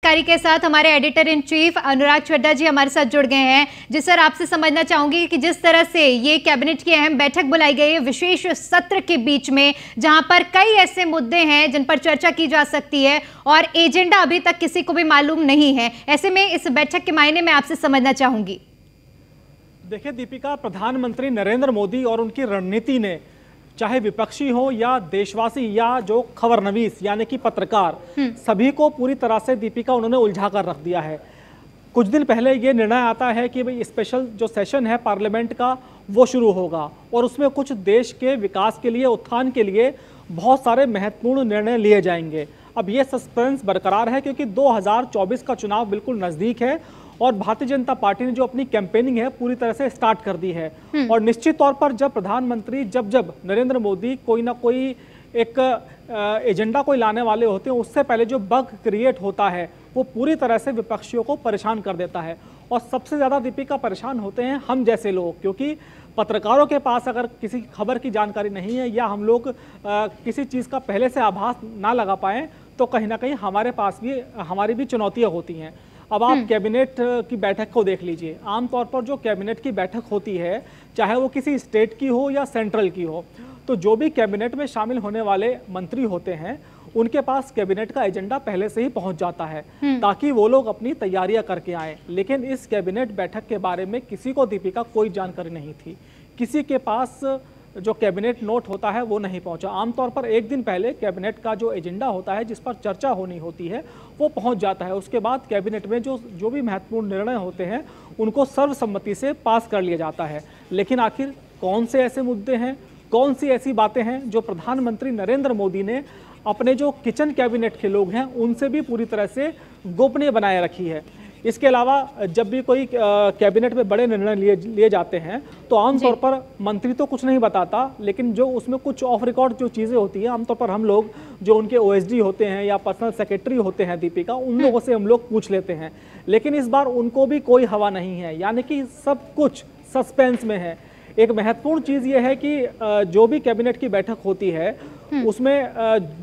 जानकारी के साथ हमारे एडिटर इन चीफ अनुराग चड्ढा जी हमारे साथ जुड़ गए हैं। जी सर, आपसे समझना चाहूंगी कि जिस तरह से ये कैबिनेट की अहम बैठक बुलाई गई है विशेष सत्र के बीच में, जहां पर कई ऐसे मुद्दे हैं जिन पर चर्चा की जा सकती है और एजेंडा अभी तक किसी को भी मालूम नहीं है, ऐसे में इस बैठक के मायने में आपसे समझना चाहूंगी। देखिए दीपिका, प्रधानमंत्री नरेंद्र मोदी और उनकी रणनीति ने चाहे विपक्षी हो या देशवासी या जो खबरनवीस यानी कि पत्रकार, सभी को पूरी तरह से दीपिका उन्होंने उलझा कर रख दिया है। कुछ दिन पहले ये निर्णय आता है कि भाई स्पेशल जो सेशन है पार्लियामेंट का वो शुरू होगा और उसमें कुछ देश के विकास के लिए, उत्थान के लिए बहुत सारे महत्वपूर्ण निर्णय लिए जाएंगे। अब ये सस्पेंस बरकरार है क्योंकि 2024 का चुनाव बिल्कुल नज़दीक है और भारतीय जनता पार्टी ने जो अपनी कैंपेनिंग है पूरी तरह से स्टार्ट कर दी है। और निश्चित तौर पर जब प्रधानमंत्री जब नरेंद्र मोदी कोई ना कोई एक एजेंडा कोई लाने वाले होते हैं, उससे पहले जो बग क्रिएट होता है वो पूरी तरह से विपक्षियों को परेशान कर देता है। और सबसे ज़्यादा दीपिका परेशान होते हैं हम जैसे लोग, क्योंकि पत्रकारों के पास अगर किसी खबर की जानकारी नहीं है या हम लोग किसी चीज़ का पहले से आभास ना लगा पाएँ तो कहीं ना कहीं हमारे पास भी हमारी भी चुनौतियाँ होती हैं। अब आप कैबिनेट की बैठक को देख लीजिए। आमतौर पर जो कैबिनेट की बैठक होती है, चाहे वो किसी स्टेट की हो या सेंट्रल की हो, तो जो भी कैबिनेट में शामिल होने वाले मंत्री होते हैं उनके पास कैबिनेट का एजेंडा पहले से ही पहुंच जाता है ताकि वो लोग अपनी तैयारियां करके आए। लेकिन इस कैबिनेट बैठक के बारे में किसी को दीपिका कोई जानकारी नहीं थी। किसी के पास जो कैबिनेट नोट होता है वो नहीं पहुंचा। आमतौर पर एक दिन पहले कैबिनेट का जो एजेंडा होता है जिस पर चर्चा होनी होती है वो पहुंच जाता है। उसके बाद कैबिनेट में जो भी महत्वपूर्ण निर्णय होते हैं उनको सर्वसम्मति से पास कर लिया जाता है। लेकिन आखिर कौन से ऐसे मुद्दे हैं, कौन सी ऐसी बातें हैं जो प्रधानमंत्री नरेंद्र मोदी ने अपने जो किचन कैबिनेट के लोग हैं उनसे भी पूरी तरह से गोपनीय बनाए रखी है। इसके अलावा जब भी कोई कैबिनेट में बड़े निर्णय लिए जाते हैं तो आमतौर पर मंत्री तो कुछ नहीं बताता, लेकिन जो उसमें कुछ ऑफ रिकॉर्ड जो चीज़ें होती हैं आमतौर पर हम लोग जो उनके ओएसडी होते हैं या पर्सनल सेक्रेटरी होते हैं दीपिका, उन लोगों से हम लोग पूछ लेते हैं। लेकिन इस बार उनको भी कोई हवा नहीं है, यानी कि सब कुछ सस्पेंस में है। एक महत्वपूर्ण चीज़ ये है कि जो भी कैबिनेट की बैठक होती है उसमें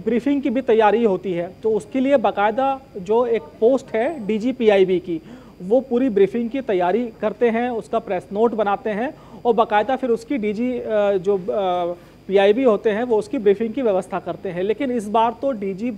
ब्रीफिंग की भी तैयारी होती है, तो उसके लिए बाकायदा जो एक पोस्ट है डीजीपीआईबी की, वो पूरी ब्रीफिंग की तैयारी करते हैं, उसका प्रेस नोट बनाते हैं और बाकायदा फिर उसकी डीजी जो पीआईबी होते हैं वो उसकी ब्रीफिंग की व्यवस्था करते हैं। लेकिन इस बार तो डीजी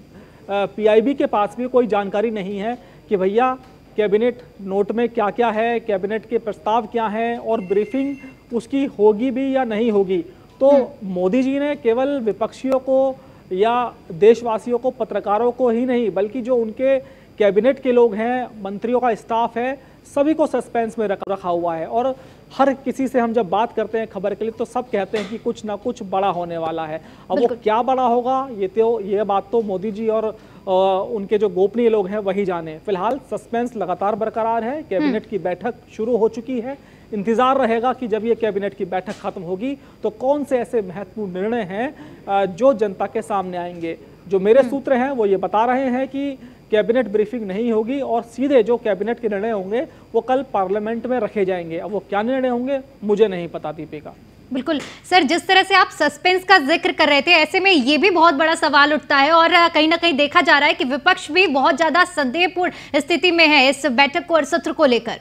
पीआईबी के पास भी कोई जानकारी नहीं है कि भैया कैबिनेट नोट में क्या क्या है, कैबिनेट के प्रस्ताव क्या हैं और ब्रीफिंग उसकी होगी भी या नहीं होगी। तो मोदी जी ने केवल विपक्षियों को या देशवासियों को, पत्रकारों को ही नहीं बल्कि जो उनके कैबिनेट के लोग हैं, मंत्रियों का स्टाफ है, सभी को सस्पेंस में रखा हुआ है। और हर किसी से हम जब बात करते हैं खबर के लिए तो सब कहते हैं कि कुछ ना कुछ बड़ा होने वाला है। अब वो क्या बड़ा होगा ये बात तो मोदी जी और उनके जो गोपनीय लोग हैं वही जाने। फिलहाल सस्पेंस लगातार बरकरार है। कैबिनेट की बैठक शुरू हो चुकी है। इंतजार रहेगा कि जब ये कैबिनेट की बैठक खत्म होगी तो कौन से ऐसे महत्वपूर्ण निर्णय हैं जो जनता के सामने आएंगे। जो मेरे सूत्र हैं वो ये बता रहे हैं कि कैबिनेट ब्रीफिंग नहीं होगी और सीधे जो कैबिनेट के निर्णय होंगे वो कल पार्लियामेंट में रखे जाएंगे। अब वो क्या निर्णय होंगे मुझे नहीं पता दीपिका। बिल्कुल सर, जिस तरह से आप सस्पेंस का जिक्र कर रहे थे, ऐसे में ये भी बहुत बड़ा सवाल उठता है और कहीं ना कहीं देखा जा रहा है कि विपक्ष भी बहुत ज्यादा संदेहपूर्ण स्थिति में है इस बैठक को और सत्र को लेकर।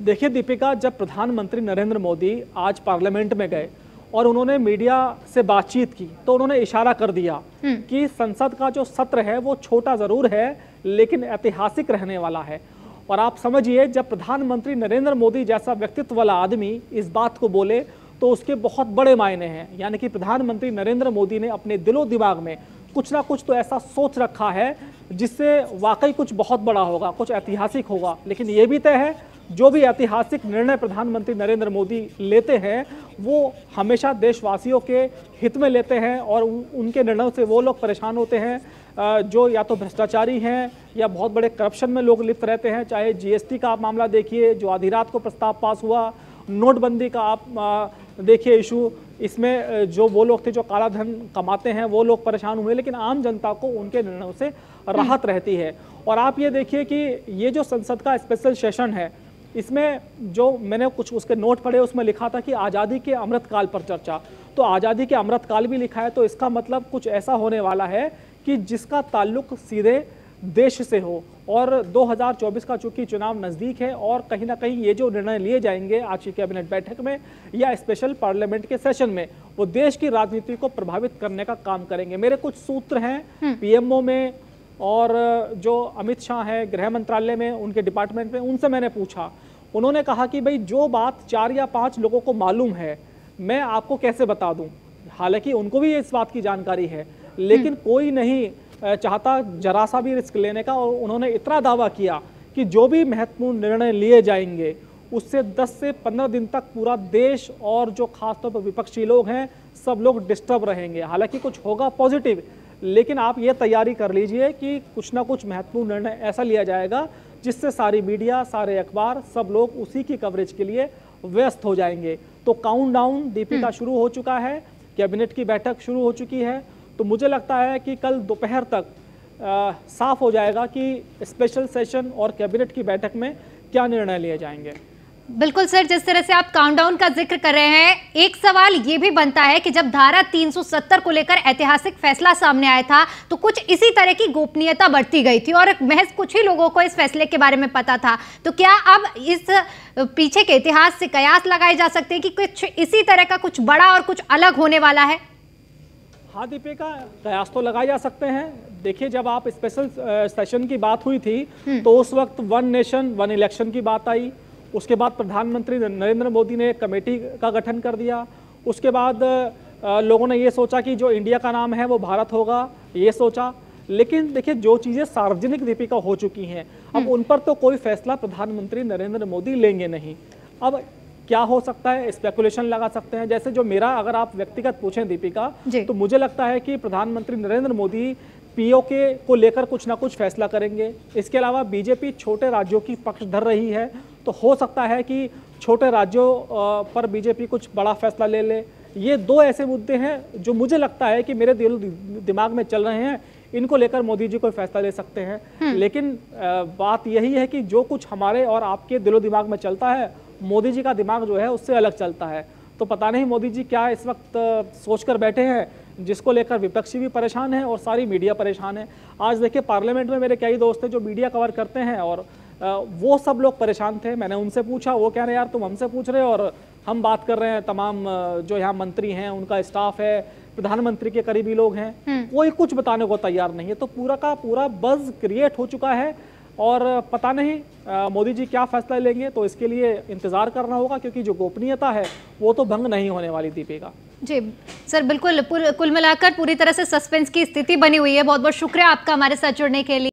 देखिए दीपिका, जब प्रधानमंत्री नरेंद्र मोदी आज पार्लियामेंट में गए और उन्होंने मीडिया से बातचीत की तो उन्होंने इशारा कर दिया कि संसद का जो सत्र है वो छोटा जरूर है लेकिन ऐतिहासिक रहने वाला है। और आप समझिए, जब प्रधानमंत्री नरेंद्र मोदी जैसा व्यक्तित्व वाला आदमी इस बात को बोले तो उसके बहुत बड़े मायने हैं। यानी कि प्रधानमंत्री नरेंद्र मोदी ने अपने दिलो दिमाग में कुछ ना कुछ तो ऐसा सोच रखा है जिससे वाकई कुछ बहुत बड़ा होगा, कुछ ऐतिहासिक होगा। लेकिन ये भी तय है जो भी ऐतिहासिक निर्णय प्रधानमंत्री नरेंद्र मोदी लेते हैं वो हमेशा देशवासियों के हित में लेते हैं और उनके निर्णयों से वो लोग परेशान होते हैं जो या तो भ्रष्टाचारी हैं या बहुत बड़े करप्शन में लोग लिप्त रहते हैं। चाहे जीएसटी का आप मामला देखिए, जो आधी रात को प्रस्ताव पास हुआ, नोटबंदी का आप देखिए इशू, इसमें जो वो लोग थे जो काला धन कमाते हैं वो लोग परेशान हुए, लेकिन आम जनता को उनके निर्णयों से राहत रहती है। और आप ये देखिए कि ये जो संसद का स्पेशल सेशन है इसमें जो मैंने कुछ उसके नोट पढ़े उसमें लिखा था कि आज़ादी के अमृतकाल पर चर्चा, तो आज़ादी के अमृतकाल भी लिखा है तो इसका मतलब कुछ ऐसा होने वाला है कि जिसका ताल्लुक सीधे देश से हो। और 2024 का चूंकि चुनाव नज़दीक है और कहीं ना कहीं ये जो निर्णय लिए जाएंगे आज की कैबिनेट बैठक में या स्पेशल पार्लियामेंट के सेशन में, वो देश की राजनीति को प्रभावित करने का काम करेंगे। मेरे कुछ सूत्र हैं पीएमओ में और जो अमित शाह है गृह मंत्रालय में, उनके डिपार्टमेंट में, उनसे मैंने पूछा। उन्होंने कहा कि भाई जो बात 4 या 5 लोगों को मालूम है मैं आपको कैसे बता दूं। हालांकि उनको भी इस बात की जानकारी है, लेकिन कोई नहीं चाहता जरा सा भी रिस्क लेने का। और उन्होंने इतना दावा किया कि जो भी महत्वपूर्ण निर्णय लिए जाएंगे उससे 10 से 15 दिन तक पूरा देश और जो खासतौर पर विपक्षी लोग हैं सब लोग डिस्टर्ब रहेंगे। हालांकि कुछ होगा पॉजिटिव, लेकिन आप ये तैयारी कर लीजिए कि कुछ ना कुछ महत्वपूर्ण निर्णय ऐसा लिया जाएगा जिससे सारी मीडिया, सारे अखबार, सब लोग उसी की कवरेज के लिए व्यस्त हो जाएंगे। तो काउंटडाउन दीपिका शुरू हो चुका है, कैबिनेट की बैठक शुरू हो चुकी है। तो मुझे लगता है कि कल दोपहर तक साफ हो जाएगा कि स्पेशल सेशन और कैबिनेट की बैठक में क्या निर्णय लिए जाएंगे। बिल्कुल सर, जिस तरह से आप काउंटडाउन का जिक्र कर रहे हैं, एक सवाल ये भी बनता है कि जब धारा 370 को लेकर ऐतिहासिक फैसला सामने आया था तो कुछ इसी तरह की गोपनीयता बढ़ती गई थी और महज कुछ ही लोगों को इस फैसले के बारे में पता था। तो क्या अब इस पीछे के इतिहास से कयास लगाए जा सकते हैं कि कुछ इसी तरह का कुछ बड़ा और कुछ अलग होने वाला है? हाँ दीपिका, कयास तो लगाए जा सकते हैं। देखिए, जब आप स्पेशल सेशन की बात हुई थी तो उस वक्त 1 नेशन 1 इलेक्शन की बात आई। उसके बाद प्रधानमंत्री नरेंद्र मोदी ने एक कमेटी का गठन कर दिया। उसके बाद लोगों ने ये सोचा कि जो इंडिया का नाम है वो भारत होगा, ये सोचा। लेकिन देखिए, जो चीज़ें सार्वजनिक दीपिका हो चुकी हैं, अब उन पर तो कोई फैसला प्रधानमंत्री नरेंद्र मोदी लेंगे नहीं। अब क्या हो सकता है, स्पेकुलेशन लगा सकते हैं। जैसे जो मेरा, अगर आप व्यक्तिगत पूछें दीपिका, तो मुझे लगता है कि प्रधानमंत्री नरेंद्र मोदी पीओके को लेकर कुछ ना कुछ फैसला करेंगे। इसके अलावा बीजेपी छोटे राज्यों की पक्ष धर रही है, तो हो सकता है कि छोटे राज्यों पर बीजेपी कुछ बड़ा फैसला ले ले। ये 2 ऐसे मुद्दे हैं जो मुझे लगता है कि मेरे दिमाग में चल रहे हैं, इनको लेकर मोदी जी कोई फैसला ले सकते हैं। लेकिन बात यही है कि जो कुछ हमारे और आपके दिलो दिमाग में चलता है, मोदी जी का दिमाग जो है उससे अलग चलता है। तो पता नहीं मोदी जी क्या इस वक्त सोचकर बैठे हैं, जिसको लेकर विपक्षी भी परेशान है और सारी मीडिया परेशान है। आज देखिए, पार्लियामेंट में मेरे कई दोस्त हैं जो मीडिया कवर करते हैं और वो सब लोग परेशान थे। मैंने उनसे पूछा, वो कह रहे हैं यार तुम हमसे पूछ रहे हो और हम बात कर रहे हैं, तमाम जो यहाँ मंत्री हैं, उनका स्टाफ है, प्रधानमंत्री के करीबी लोग हैं, कोई कुछ बताने को तैयार नहीं है। तो पूरा का पूरा बज़ क्रिएट हो चुका है और पता नहीं मोदी जी क्या फैसला लेंगे। तो इसके लिए इंतजार करना होगा, क्योंकि जो गोपनीयता है वो तो भंग नहीं होने वाली दीपिका। जी सर, बिल्कुल कुल मिलाकर पूरी तरह से सस्पेंस की स्थिति बनी हुई है। बहुत बहुत शुक्रिया आपका हमारे साथ जुड़ने के लिए।